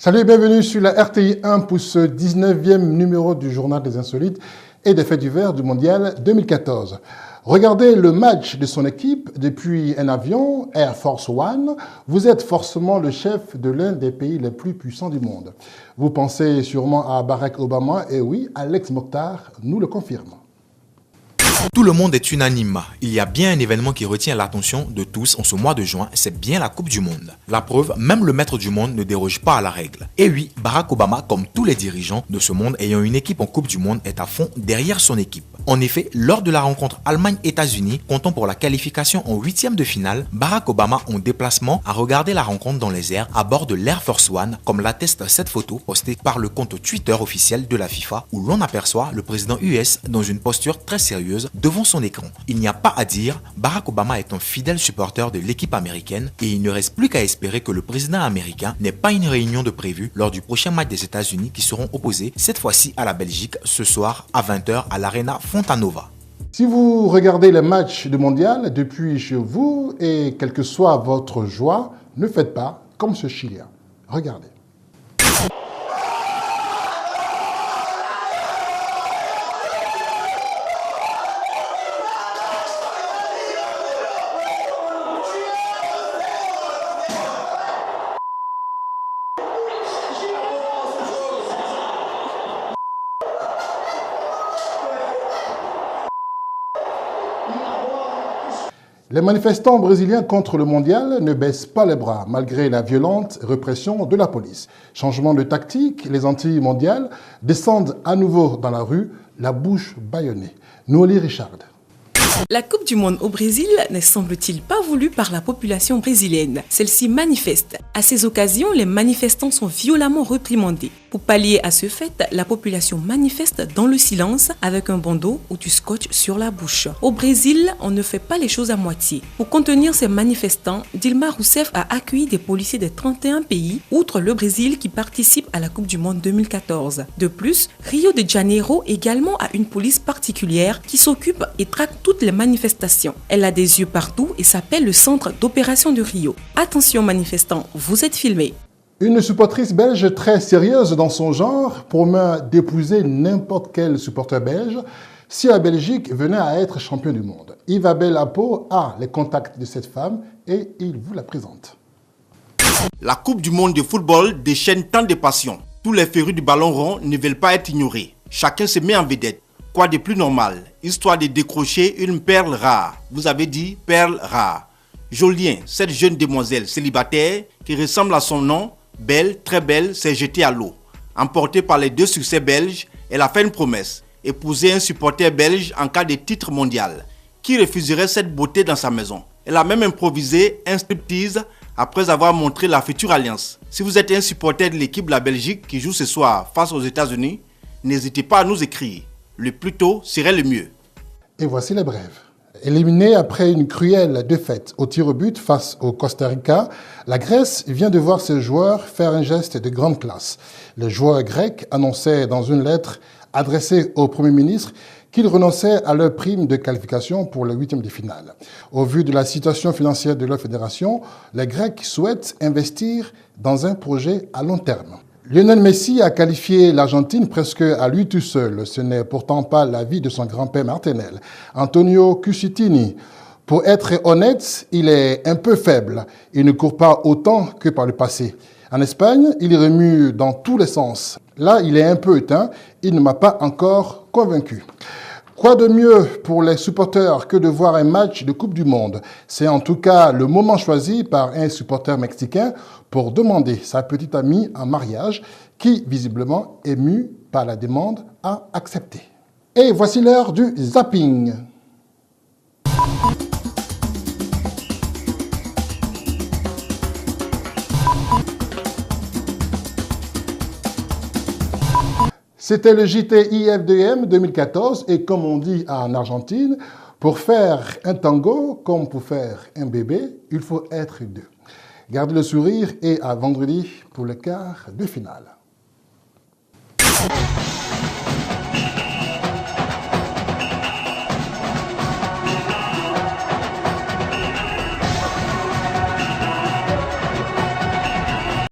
Salut et bienvenue sur la RTI 1 pour ce 19e numéro du Journal des Insolites et des Faits divers du Mondial 2014. Regardez le match de son équipe depuis un avion, Air Force One. Vous êtes forcément le chef de l'un des pays les plus puissants du monde. Vous pensez sûrement à Barack Obama, et oui, Alex Mokhtar nous le confirme. Tout le monde est unanime. Il y a bien un événement qui retient l'attention de tous en ce mois de juin, c'est bien la Coupe du Monde. La preuve, même le maître du monde ne déroge pas à la règle. Et oui, Barack Obama, comme tous les dirigeants de ce monde ayant une équipe en Coupe du Monde, est à fond derrière son équipe. En effet, lors de la rencontre Allemagne-États-Unis, comptant pour la qualification en 8e de finale, Barack Obama en déplacement a regardé la rencontre dans les airs à bord de l'Air Force One, comme l'atteste cette photo postée par le compte Twitter officiel de la FIFA, où l'on aperçoit le président US dans une posture très sérieuse devant son écran. Il n'y a pas à dire, Barack Obama est un fidèle supporter de l'équipe américaine et il ne reste plus qu'à espérer que le président américain n'ait pas une réunion de prévue lors du prochain match des États-Unis qui seront opposés cette fois-ci à la Belgique ce soir à 20h à l'Arena Fontanova. Si vous regardez les matchs du Mondial depuis chez vous et quelle que soit votre joie, ne faites pas comme ce Chilien. Regardez. Les manifestants brésiliens contre le mondial ne baissent pas les bras malgré la violente répression de la police. Changement de tactique, les anti-mondiales descendent à nouveau dans la rue, la bouche bâillonnée. Noélie Richard. La Coupe du Monde au Brésil n'est semble-t-il pas voulue par la population brésilienne. Celle-ci manifeste. À ces occasions, les manifestants sont violemment réprimandés. Pour pallier à ce fait, la population manifeste dans le silence avec un bandeau ou du scotch sur la bouche. Au Brésil, on ne fait pas les choses à moitié. Pour contenir ces manifestants, Dilma Rousseff a accueilli des policiers de 31 pays, outre le Brésil qui participe à la Coupe du Monde 2014. De plus, Rio de Janeiro également a une police particulière qui s'occupe et traque toutes les manifestations. Elle a des yeux partout et s'appelle le Centre d'opération de Rio. Attention manifestants, vous êtes filmés. Une supportrice belge très sérieuse dans son genre promet d'épouser n'importe quel supporter belge si la Belgique venait à être champion du monde. Yves Abel Apo a les contacts de cette femme et il vous la présente. La Coupe du monde de football déchaîne tant de passions. Tous les férus du ballon rond ne veulent pas être ignorés. Chacun se met en vedette. Quoi de plus normal, histoire de décrocher une perle rare. Vous avez dit perle rare. Jolien, cette jeune demoiselle célibataire qui ressemble à son nom, belle, très belle, s'est jetée à l'eau. Emportée par les deux succès belges, elle a fait une promesse, épouser un supporter belge en cas de titre mondial. Qui refuserait cette beauté dans sa maison? Elle a même improvisé un striptease après avoir montré la future alliance. Si vous êtes un supporter de l'équipe de la Belgique qui joue ce soir face aux États-Unis, n'hésitez pas à nous écrire. Le plus tôt serait le mieux. Et voici les brèves. Éliminée après une cruelle défaite au tir au but face au Costa Rica, la Grèce vient de voir ses joueurs faire un geste de grande classe. Les joueurs grecs annonçaient dans une lettre adressée au Premier ministre qu'ils renonçaient à leur prime de qualification pour le 8e de finale. Au vu de la situation financière de leur fédération, les Grecs souhaitent investir dans un projet à long terme. Lionel Messi a qualifié l'Argentine presque à lui tout seul. Ce n'est pourtant pas l'avis de son grand-père maternel, Antonio Cuscitini. Pour être honnête, il est un peu faible. Il ne court pas autant que par le passé. En Espagne, il remue dans tous les sens. Là, il est un peu éteint. Il ne m'a pas encore convaincu. Quoi de mieux pour les supporters que de voir un match de Coupe du Monde? C'est en tout cas le moment choisi par un supporter mexicain pour demander sa petite amie en mariage qui, visiblement, ému par la demande, a accepté. Et voici l'heure du zapping. C'était le JT IFDM 2014 et comme on dit en Argentine, pour faire un tango comme pour faire un bébé, il faut être deux. Gardez le sourire et à vendredi pour le quart de finale.